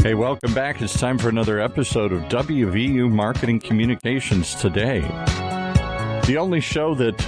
Hey, welcome back. It's time for another episode of WVU Marketing Communications Today. The only show that,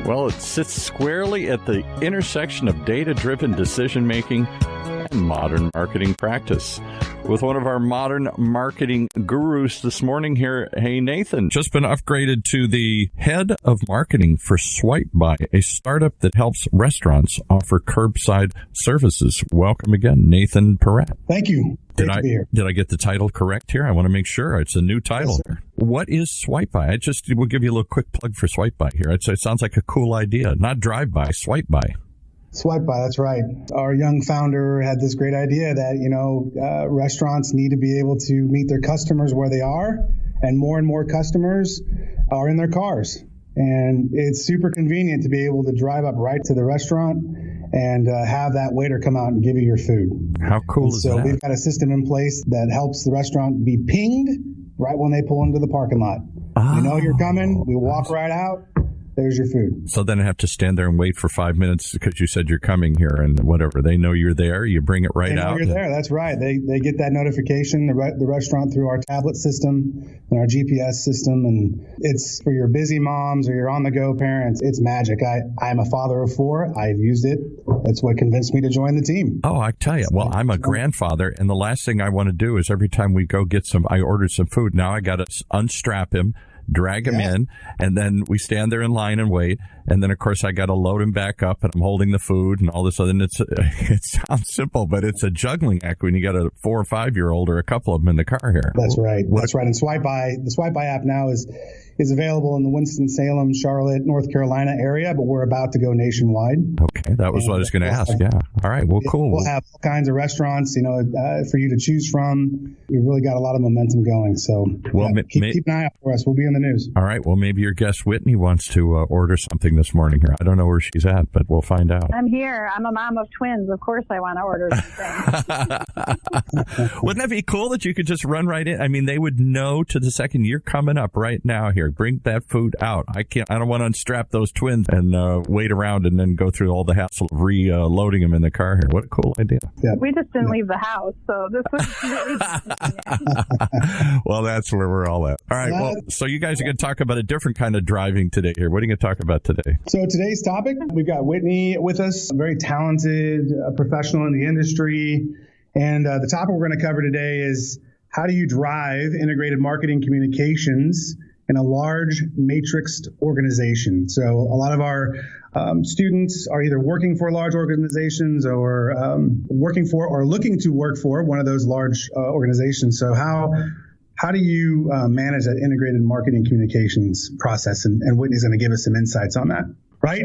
well, it sits squarely at the intersection of data-driven decision-making and modern marketing practice. With one of our modern marketing gurus this morning here. Hey, Nathan, just been upgraded to the head of marketing for SwipeBuy, a startup that helps restaurants offer curbside services. Welcome again, Nathan Pieratt. Thank you. Did I get the title correct here? I want to make sure. It's a new title. Yes, what is SwipeBuy? We'll give you a little quick plug for SwipeBuy here. It sounds like a cool idea. Not drive-by, SwipeBuy. SwipeBuy, that's right. Our young founder had this great idea that, restaurants need to be able to meet their customers where they are, and more customers are in their cars. And it's super convenient to be able to drive up right to the restaurant and have that waiter come out and give you your food. How cool is that? So we've got a system in place that helps the restaurant be pinged right when they pull into the parking lot. You know you're coming. We walk right out. There's your food. So then I have to stand there and wait for 5 minutes because you said you're coming here and whatever. They know you're there. You bring it right out. They know you're there. That's right. They get that notification, the restaurant, through our tablet system and our GPS system. And it's for your busy moms or your on-the-go parents. It's magic. I'm a father of 4. I've used it. That's what convinced me to join the team. Oh, I tell you. Well, I'm a grandfather, and the last thing I want to do is every time we go get I ordered some food. Now I got to unstrap him, drag him in, and then we stand there in line and wait. And then, of course, I got to load him back up, and I'm holding the food and all this other. And it sounds simple, but it's a juggling act when you got a 4 or 5-year-old or a couple of them in the car here. That's right. That's right. And the SwipeBuy app now is available in the Winston-Salem, Charlotte, North Carolina area, but we're about to go nationwide. Okay, that was what I was going to ask. Yeah. All right. Well, cool. We'll have all kinds of restaurants, for you to choose from. We've really got a lot of momentum going. So keep an eye out for us. We'll be in the news. All right. Well, maybe your guest Whitney wants to order something this morning here. I don't know where she's at, but we'll find out. I'm here. I'm a mom of twins. Of course I want to order something. Wouldn't that be cool that you could just run right in? I mean, they would know to the second you're coming up right now here. Bring that food out. I don't want to unstrap those twins and wait around and then go through all the hassle of reloading them in the car here. What a cool idea. Yeah. We just didn't leave the house, so this was Well, that's where we're all at. All right. Well, so you guys are going to talk about a different kind of driving today here. What are you going to talk about today? So today's topic, we've got Whitney with us, a very talented professional in the industry. And the topic we're going to cover today is how do you drive integrated marketing communications in a large matrixed organization. So a lot of our students are either working for large organizations or working for or looking to work for one of those large organizations. So how do you manage that integrated marketing communications process? And Whitney's going to give us some insights on that, right?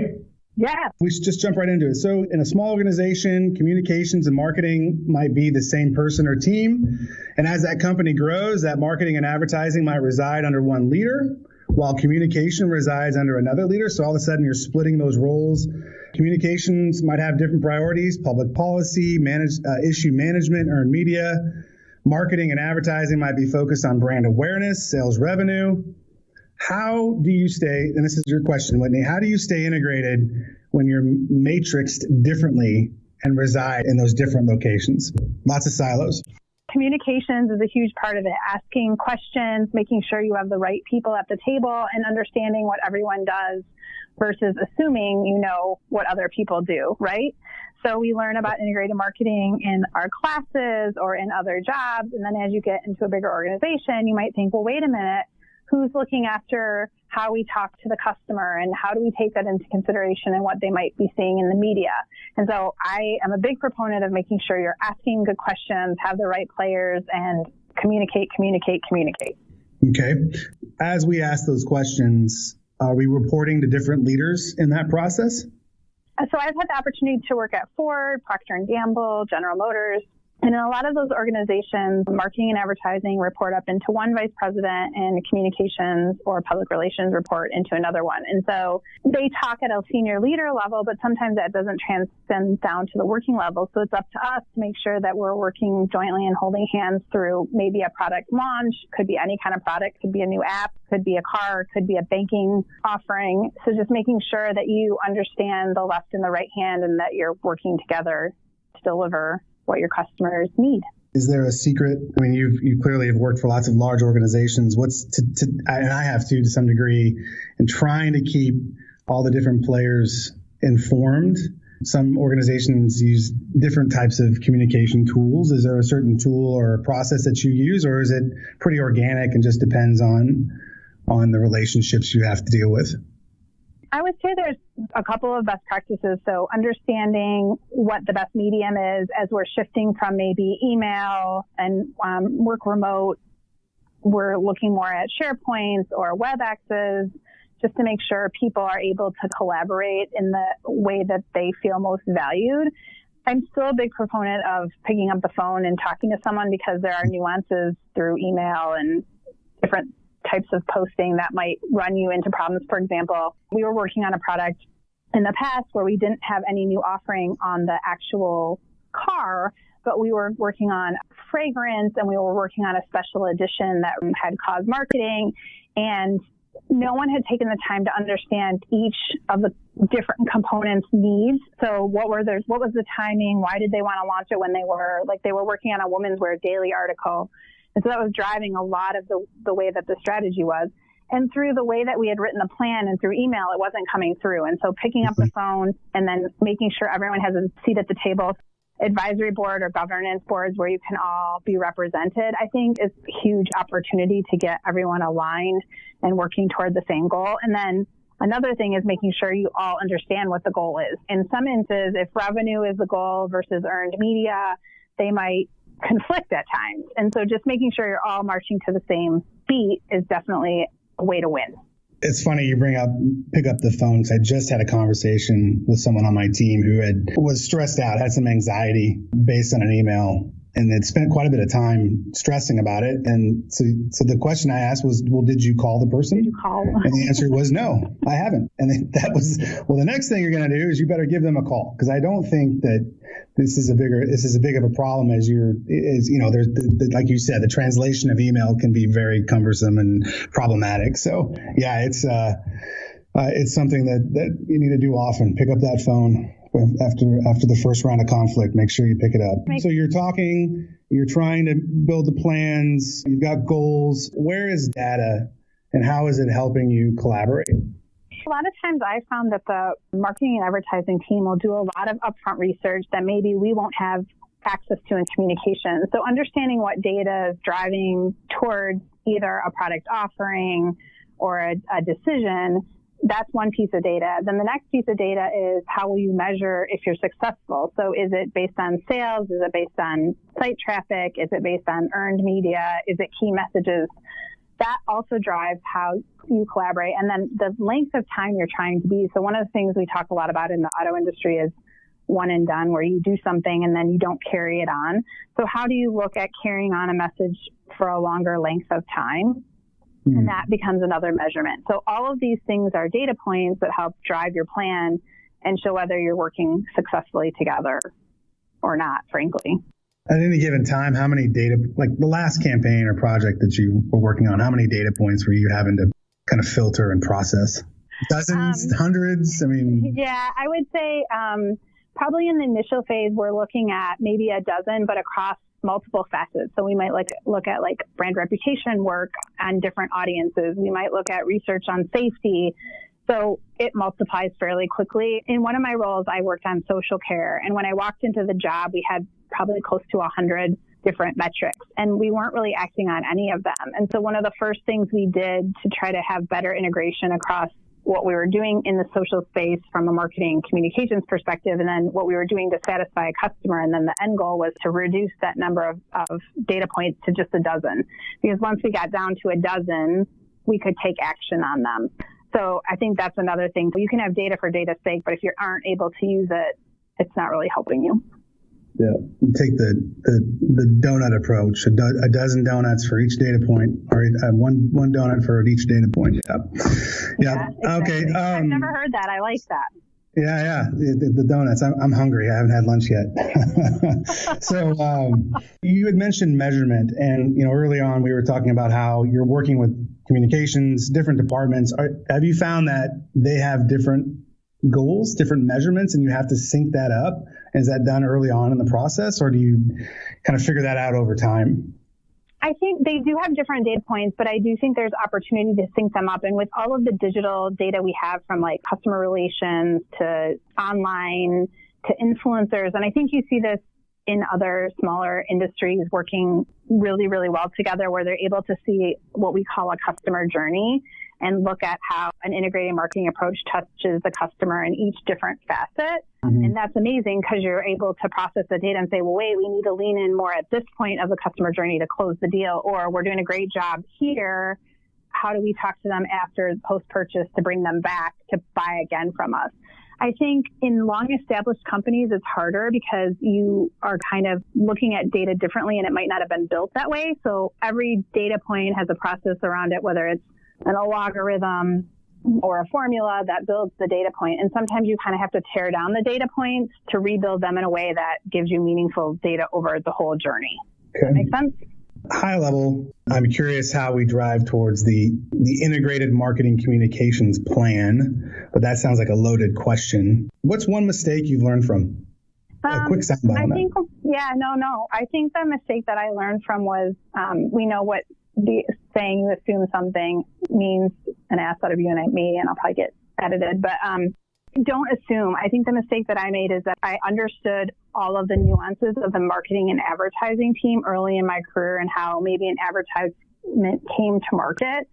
Yeah. We should just jump right into it. So in a small organization, communications and marketing might be the same person or team. And as that company grows, that marketing and advertising might reside under one leader, while communication resides under another leader. So all of a sudden you're splitting those roles. Communications might have different priorities: public policy, issue management, earned media. Marketing and advertising might be focused on brand awareness, sales revenue. How do you stay, and this is your question, Whitney, how do you stay integrated when you're matrixed differently and reside in those different locations? Lots of silos. Communications is a huge part of it. Asking questions, making sure you have the right people at the table, and understanding what everyone does versus assuming you know what other people do, right? So we learn about integrated marketing in our classes or in other jobs. And then as you get into a bigger organization, you might think, well, wait a minute, who's looking after how we talk to the customer and how do we take that into consideration and what they might be seeing in the media? And so I am a big proponent of making sure you're asking good questions, have the right players, and communicate. Okay. As we ask those questions, are we reporting to different leaders in that process? So I've had the opportunity to work at Ford, Procter & Gamble, General Motors. And in a lot of those organizations, marketing and advertising report up into one vice president, and communications or public relations report into another one. And so they talk at a senior leader level, but sometimes that doesn't transcend down to the working level. So it's up to us to make sure that we're working jointly and holding hands through maybe a product launch, could be any kind of product, could be a new app, could be a car, could be a banking offering. So just making sure that you understand the left and the right hand and that you're working together to deliver what your customers need. Is there a secret? I mean, you clearly have worked for lots of large organizations. And I have to some degree, in trying to keep all the different players informed. Some organizations use different types of communication tools. Is there a certain tool or a process that you use, or is it pretty organic and just depends on the relationships you have to deal with? I would say there's a couple of best practices. So understanding what the best medium is as we're shifting from maybe email and work remote, we're looking more at SharePoints or WebExes, just to make sure people are able to collaborate in the way that they feel most valued. I'm still a big proponent of picking up the phone and talking to someone because there are nuances through email and different types of posting that might run you into problems. For example, we were working on a product in the past where we didn't have any new offering on the actual car, but we were working on fragrance and we were working on a special edition that had cause marketing, and no one had taken the time to understand each of the different components' needs. So what was the timing? Why did they want to launch it when they were working on a women's wear daily article? And so that was driving a lot of the way that the strategy was. And through the way that we had written the plan and through email, it wasn't coming through. And so picking up the phone and then making sure everyone has a seat at the table, advisory board or governance boards where you can all be represented, I think is a huge opportunity to get everyone aligned and working toward the same goal. And then another thing is making sure you all understand what the goal is. In some instances, if revenue is the goal versus earned media, they might conflict at times. And so just making sure you're all marching to the same beat is definitely a way to win. It's funny you pick up the phone, because I just had a conversation with someone on my team who was stressed out, had some anxiety based on an email, and had spent quite a bit of time stressing about it. And so the question I asked was, well, did you call the person? Did you call? And the answer was, no, I haven't. And then that was, well, the next thing you're going to do is you better give them a call, because I don't think that this is as big of a problem as there's like you said, the translation of email can be very cumbersome and problematic. So yeah, it's something that you need to do often. Pick up that phone after the first round of conflict. Make sure you pick it up. So you're trying to build the plans. You've got goals. Where is data, and how is it helping you collaborate? A lot of times I found that the marketing and advertising team will do a lot of upfront research that maybe we won't have access to in communication. So understanding what data is driving towards either a product offering or a decision, that's one piece of data. Then the next piece of data is how will you measure if you're successful? So is it based on sales? Is it based on site traffic? Is it based on earned media? Is it key messages? That also drives how you collaborate. And then the length of time you're trying to be. So one of the things we talk a lot about in the auto industry is one and done, where you do something and then you don't carry it on. So how do you look at carrying on a message for a longer length of time? And that becomes another measurement. So all of these things are data points that help drive your plan and show whether you're working successfully together or not, frankly. At any given time, how many data, like the last campaign or project that you were working on, how many data points were you having to kind of filter and process? Dozens, hundreds? I mean, yeah, I would say probably in the initial phase, we're looking at maybe a dozen, but across multiple facets. So we might look at brand reputation work on different audiences. We might look at research on safety. So it multiplies fairly quickly. In one of my roles, I worked on social care. And when I walked into the job, we had probably close to 100 different metrics, and we weren't really acting on any of them. And so one of the first things we did to try to have better integration across what we were doing in the social space from a marketing communications perspective, and then what we were doing to satisfy a customer. And then the end goal was to reduce that number of data points to just a dozen. Because once we got down to a dozen, we could take action on them. So I think that's another thing. You can have data for data's sake, but if you aren't able to use it, it's not really helping you. Yeah, take the donut approach. A dozen donuts for each data point, or one donut for each data point. Yeah. Exactly. Okay. I've never heard that. I like that. Yeah. The donuts. I'm hungry. I haven't had lunch yet. So you had mentioned measurement, and early on we were talking about how you're working with communications, different departments. Have you found that they have different goals, different measurements, and you have to sync that up? Is that done early on in the process, or do you kind of figure that out over time? I think they do have different data points, but I do think there's opportunity to sync them up. And with all of the digital data we have from like customer relations to online to influencers, and I think you see this in other smaller industries working really, really well together, where they're able to see what we call a customer journey and look at how an integrated marketing approach touches the customer in each different facet. Mm-hmm. And that's amazing because you're able to process the data and say, well, wait, we need to lean in more at this point of the customer journey to close the deal, or we're doing a great job here. How do we talk to them after post-purchase to bring them back to buy again from us? I think in long-established companies, it's harder because you are kind of looking at data differently, and it might not have been built that way. So every data point has a process around it, whether it's an algorithm or a formula that builds the data point. And sometimes you kind of have to tear down the data points to rebuild them in a way that gives you meaningful data over the whole journey. Okay. Does that make sense? High level, I'm curious how we drive towards the integrated marketing communications plan, but that sounds like a loaded question. What's one mistake you've learned from? A quick soundbite on that. I think the mistake that I learned from was, we know what the saying "you assume something" means an ass out of you and me, and I'll probably get edited, but don't assume. I think the mistake that I made is that I understood all of the nuances of the marketing and advertising team early in my career and how maybe an advertisement came to market.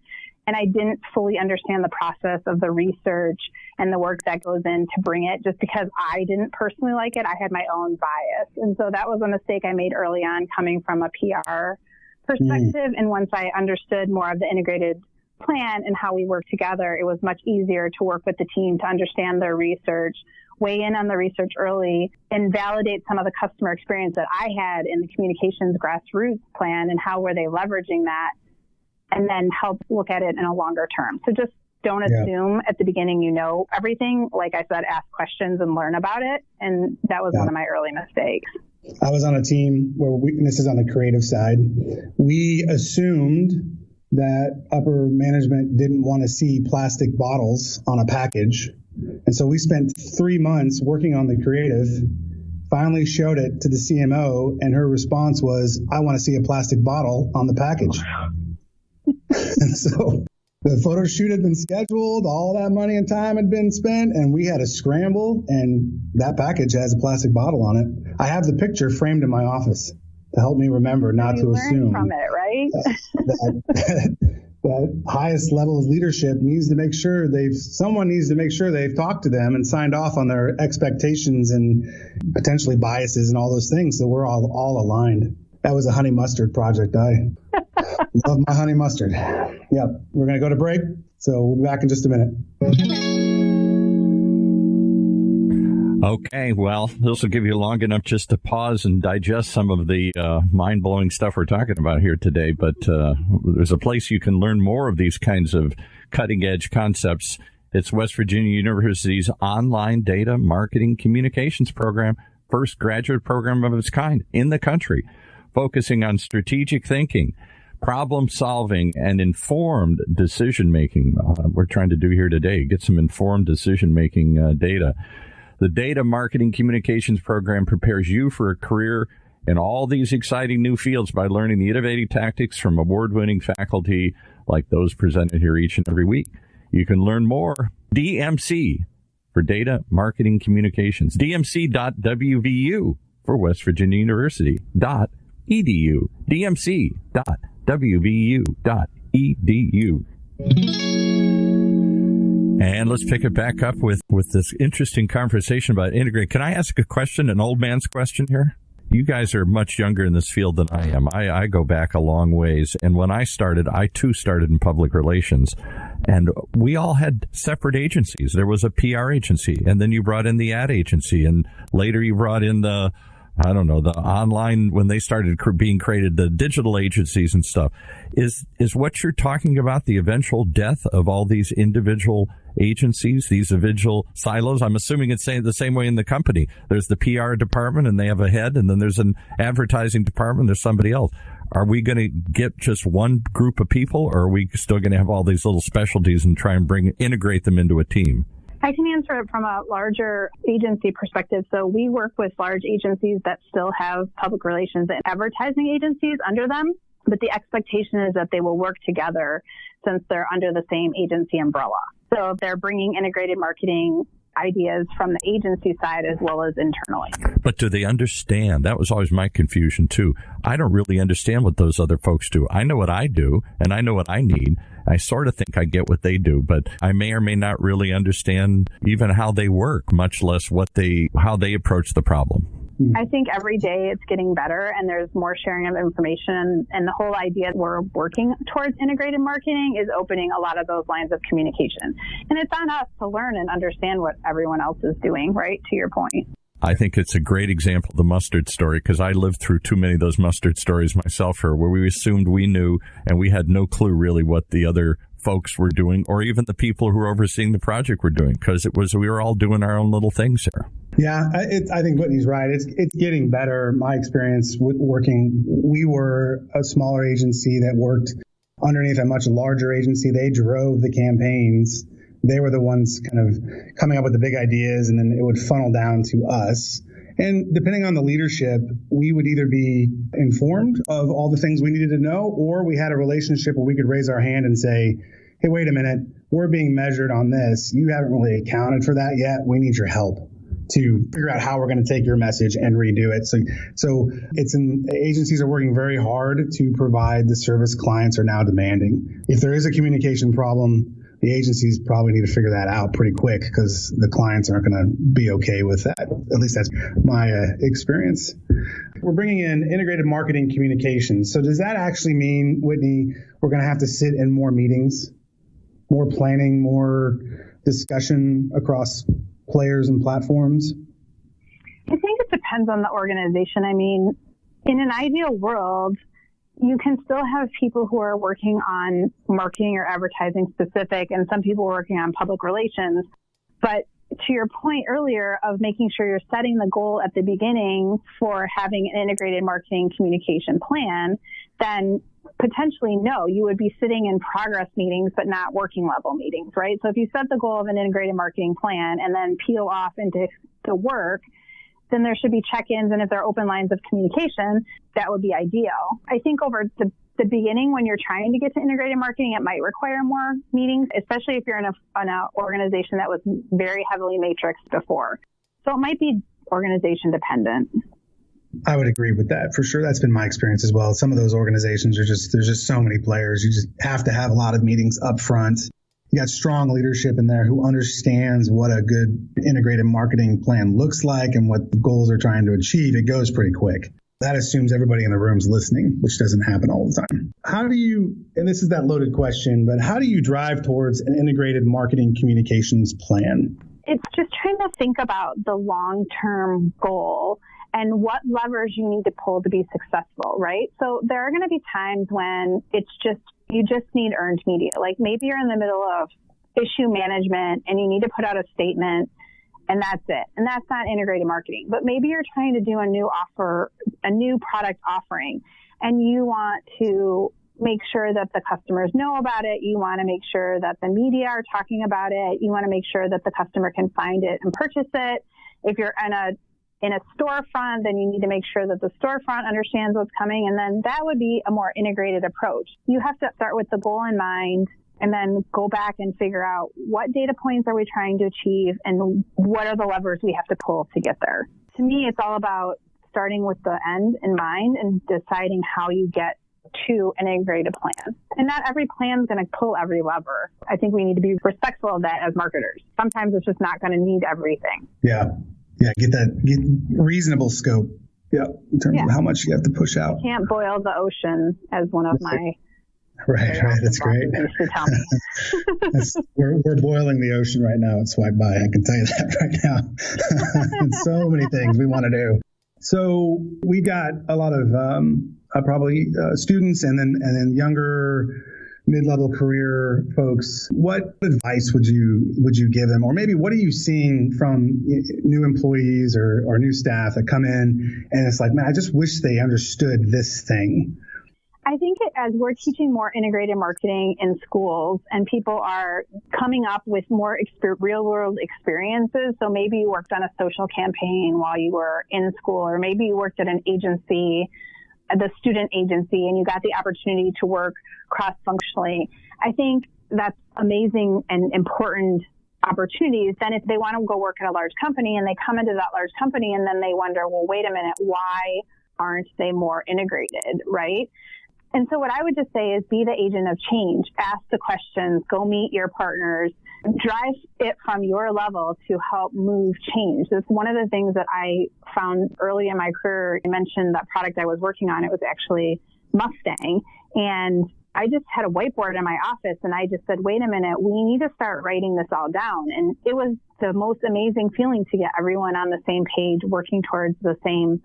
And I didn't fully understand the process of the research and the work that goes in to bring it. Just because I didn't personally like it, I had my own bias. And so that was a mistake I made early on coming from a PR perspective. And once I understood more of the integrated plan and how we work together, it was much easier to work with the team to understand their research, weigh in on the research early, and validate some of the customer experience that I had in the communications grassroots plan and how were they leveraging that, and then help look at it in a longer term. So just don't assume at the beginning you know everything. Like I said, ask questions and learn about it. And that was one of my early mistakes. I was on a team where and this is on the creative side, we assumed that upper management didn't want to see plastic bottles on a package. And so we spent 3 months working on the creative, finally showed it to the CMO, and her response was, I want to see a plastic bottle on the package. And so the photo shoot had been scheduled, all that money and time had been spent, and we had to scramble, and that package has a plastic bottle on it. I have the picture framed in my office to help me remember not to assume from it, right? that highest level of leadership needs to make sure someone needs to make sure they've talked to them and signed off on their expectations and potentially biases and all those things, so we're all aligned. That was a honey mustard project. I love my honey mustard. Yep. We're going to go to break, so we'll be back in just a minute. Okay, well, this will give you long enough just to pause and digest some of the mind-blowing stuff we're talking about here today. But there's a place you can learn more of these kinds of cutting-edge concepts. It's West Virginia University's online data marketing communications program, first graduate program of its kind in the country, focusing on strategic thinking, problem-solving, and informed decision-making. We're trying to do here today, get some informed decision-making data. The Data Marketing Communications Program prepares you for a career in all these exciting new fields by learning the innovative tactics from award-winning faculty like those presented here each and every week. You can learn more. DMC for Data Marketing Communications. DMC.WVU for West Virginia University. .edu. DMC.WVU.edu. And let's pick it back up with this interesting conversation about integrate. Can I ask a question, an old man's question here? You guys are much younger in this field than I am. I go back a long ways. And when I started, I too started in public relations. And we all had separate agencies. There was a PR agency, and then you brought in the ad agency, and later you brought in the online, when they started being created, the digital agencies and stuff. Is what you're talking about the eventual death of all these individual agencies, these individual silos? I'm assuming it's the same way in the company. There's the PR department and they have a head, and then there's an advertising department, there's somebody else. Are we going to get just one group of people, or are we still going to have all these little specialties and try and integrate them into a team? I can answer it from a larger agency perspective. So we work with large agencies that still have public relations and advertising agencies under them, but the expectation is that they will work together since they're under the same agency umbrella. So if they're bringing integrated marketing ideas from the agency side as well as internally. But do they understand? That was always my confusion too. I don't really understand what those other folks do. I know what I do and I know what I need. I sort of think I get what they do, but I may or may not really understand even how they work, much less how they approach the problem. I think every day it's getting better and there's more sharing of information. And the whole idea we're working towards integrated marketing is opening a lot of those lines of communication. And it's on us to learn and understand what everyone else is doing, right? To your point. I think it's a great example of the mustard story because I lived through too many of those mustard stories myself here where we assumed we knew and we had no clue really what the other folks were doing or even the people who were overseeing the project were doing because we were all doing our own little things here. Yeah, I think Whitney's right. It's getting better. My experience with working, we were a smaller agency that worked underneath a much larger agency. They drove the campaigns. They were the ones kind of coming up with the big ideas, and then it would funnel down to us. And depending on the leadership, we would either be informed of all the things we needed to know, or we had a relationship where we could raise our hand and say, hey, wait a minute, we're being measured on this. You haven't really accounted for that yet. We need your help to figure out how we're going to take your message and redo it. So agencies are working very hard to provide the service clients are now demanding. If there is a communication problem, the agencies probably need to figure that out pretty quick because the clients aren't going to be okay with that. At least that's my experience. We're bringing in integrated marketing communications. So does that actually mean, Whitney, we're going to have to sit in more meetings, more planning, more discussion across players and platforms? I think it depends on the organization. I mean, in an ideal world, you can still have people who are working on marketing or advertising specific and some people working on public relations. But to your point earlier of making sure you're setting the goal at the beginning for having an integrated marketing communication plan, then potentially no, you would be sitting in progress meetings, but not working level meetings, right? So if you set the goal of an integrated marketing plan and then peel off into the work, then there should be check-ins. And if there are open lines of communication, that would be ideal. I think over the beginning, when you're trying to get to integrated marketing, it might require more meetings, especially if you're in an organization that was very heavily matrixed before. So it might be organization dependent. I would agree with that for sure. That's been my experience as well. Some of those organizations there's just so many players. You just have to have a lot of meetings up front. You got strong leadership in there who understands what a good integrated marketing plan looks like and what the goals are trying to achieve. It goes pretty quick. That assumes everybody in the room's listening, which doesn't happen all the time. How do you, and this is that loaded question, but how do you drive towards an integrated marketing communications plan? It's just trying to think about the long-term goal and what levers you need to pull to be successful, right? So there are going to be times when you just need earned media. Like maybe you're in the middle of issue management and you need to put out a statement and that's it. And that's not integrated marketing. But maybe you're trying to do a new product offering and you want to make sure that the customers know about it. You want to make sure that the media are talking about it. You want to make sure that the customer can find it and purchase it. If you're in a storefront, then you need to make sure that the storefront understands what's coming. And then that would be a more integrated approach. You have to start with the goal in mind and then go back and figure out what data points are we trying to achieve and what are the levers we have to pull to get there. To me, it's all about starting with the end in mind and deciding how you get to an integrated plan. And not every plan is going to pull every lever. I think we need to be respectful of that as marketers. Sometimes it's just not going to need everything. Yeah, get reasonable scope. Yeah, in terms of how much you have to push out. You can't boil the ocean, as one of my right. That's great. Used to tell me. We're boiling the ocean right now at Swipe By. I can tell you that right now. And so many things we want to do. So we got a lot of probably students and then younger mid-level career folks. What advice would you give them? Or maybe what are you seeing from new employees or new staff that come in and it's like, man, I just wish they understood this thing? I think as we're teaching more integrated marketing in schools and people are coming up with more real world experiences. So maybe you worked on a social campaign while you were in school, or maybe you worked at an agency, the student agency, and you got the opportunity to work cross-functionally. I think that's amazing and important opportunities. Then if they want to go work at a large company and they come into that large company and then they wonder, well, wait a minute, why aren't they more integrated, right? And so what I would just say is be the agent of change. Ask the questions, go meet your partners, drive it from your level to help move change. That's one of the things that I found early in my career. You mentioned that product I was working on. It was actually Mustang. And I just had a whiteboard in my office and I just said, wait a minute, we need to start writing this all down. And it was the most amazing feeling to get everyone on the same page, working towards the same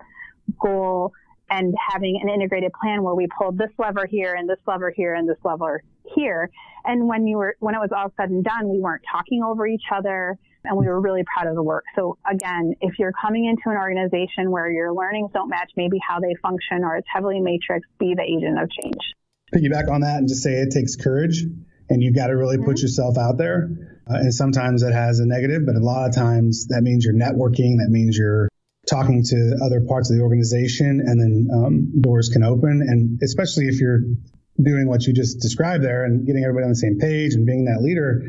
goal, and having an integrated plan where we pulled this lever here and this lever here and this lever here. And when it was all said and done, we weren't talking over each other and we were really proud of the work. So again, if you're coming into an organization where your learnings don't match maybe how they function or it's heavily matrix, be the agent of change. Piggyback on that and just say it takes courage and you've got to really put yourself out there. And sometimes that has a negative, but a lot of times that means you're networking, that means you're talking to other parts of the organization, and then doors can open. And especially if you're doing what you just described there and getting everybody on the same page and being that leader,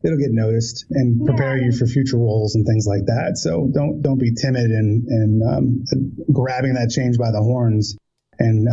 it'll get noticed and prepare you for future roles and things like that. So don't be timid and grabbing that change by the horns and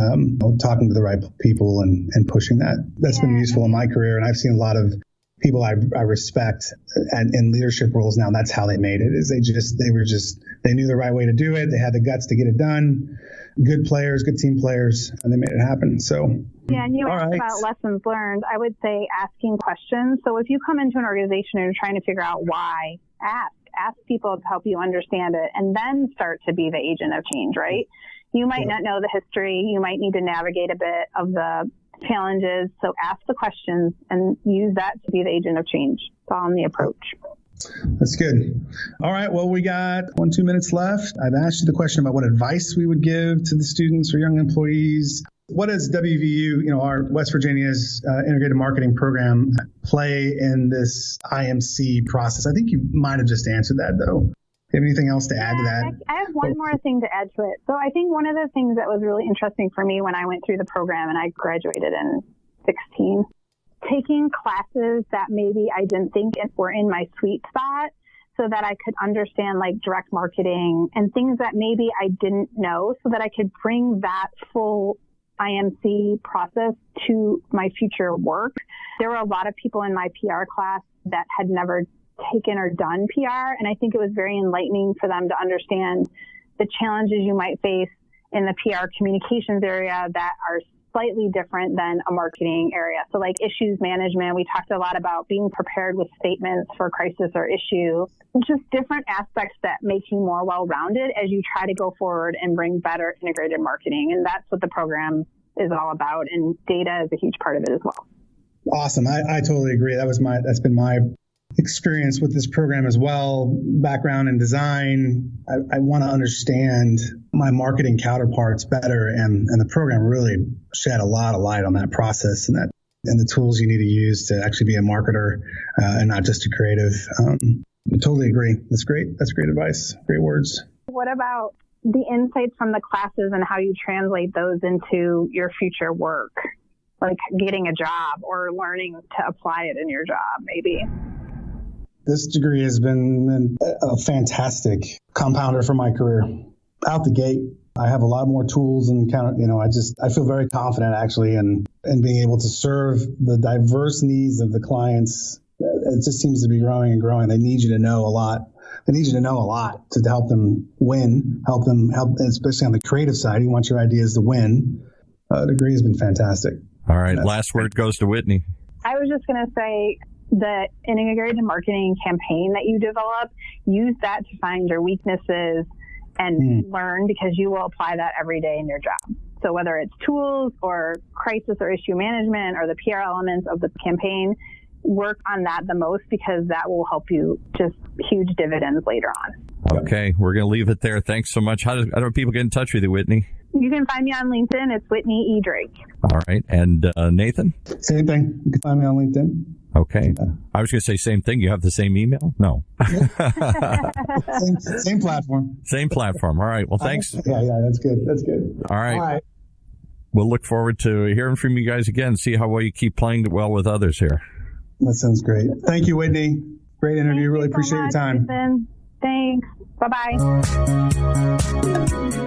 talking to the right people and pushing that. That's been useful in my career. And I've seen a lot of people I respect in leadership roles now. That's how they made it. Is they knew the right way to do it. They had the guts to get it done. Good players, good team players, and they made it happen. So and you asked about lessons learned. I would say asking questions. So if you come into an organization and you're trying to figure out why, ask people to help you understand it, and then start to be the agent of change. Right? You might not know the history. You might need to navigate a bit of the challenges. So ask the questions and use that to be the agent of change. It's all in the approach. That's good. All right. Well, we got 2 minutes left. I've asked you the question about what advice we would give to the students or young employees. What does WVU, our West Virginia's integrated marketing program, play in this IMC process? I think you might have just answered that, though. Do you have anything else to add to that? I have one more thing to add to it. So I think one of the things that was really interesting for me when I went through the program, and I graduated in 2016, taking classes that maybe I didn't think were in my sweet spot so that I could understand like direct marketing and things that maybe I didn't know so that I could bring that full IMC process to my future work. There were a lot of people in my PR class that had never taken or done PR, and I think it was very enlightening for them to understand the challenges you might face in the PR communications area that are slightly different than a marketing area. So like issues management, we talked a lot about being prepared with statements for crisis or issue, just different aspects that make you more well-rounded as you try to go forward and bring better integrated marketing. And that's what the program is all about. And data is a huge part of it as well. Awesome. I totally agree. That's been my experience with this program as well. Background in design. I want to understand my marketing counterparts better, and the program really shed a lot of light on that process and the tools you need to use to actually be a marketer and not just a creative. I totally agree. That's great. That's great advice. Great words. What about the insights from the classes and how you translate those into your future work, like getting a job or learning to apply it in your job, maybe? This degree has been a fantastic compounder for my career. Out the gate, I have a lot more tools and I feel very confident actually in being able to serve the diverse needs of the clients. It just seems to be growing and growing. They need you to know a lot. They need you to know a lot to help them win, help, especially on the creative side. You want your ideas to win. The degree has been fantastic. All right. Last word goes to Whitney. I was just going to say, the integrated marketing campaign that you develop, use that to find your weaknesses and learn, because you will apply that every day in your job. So whether it's tools or crisis or issue management or the PR elements of the campaign, work on that the most, because that will help you just huge dividends later on. Okay, we're going to leave it there. Thanks so much. How do people get in touch with you, Whitney? You can find me on LinkedIn. It's Whitney E. Drake. All right. And Nathan? Same thing. You can find me on LinkedIn. Okay. I was going to say same thing. You have the same email? No. Same platform. Same platform. All right. Well, thanks. Yeah, that's good. That's good. All right. We'll look forward to hearing from you guys again. See how well you keep playing well with others here. That sounds great. Thank you, Whitney. Great interview. Really appreciate your time. Ethan. Thanks. Bye-bye.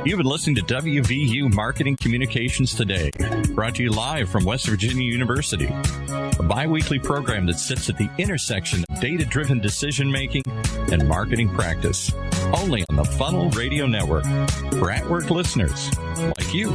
You've been listening to WVU Marketing Communications Today, brought to you live from West Virginia University, a bi-weekly program that sits at the intersection of data-driven decision-making and marketing practice, only on the Funnel Radio Network, for at-work listeners like you.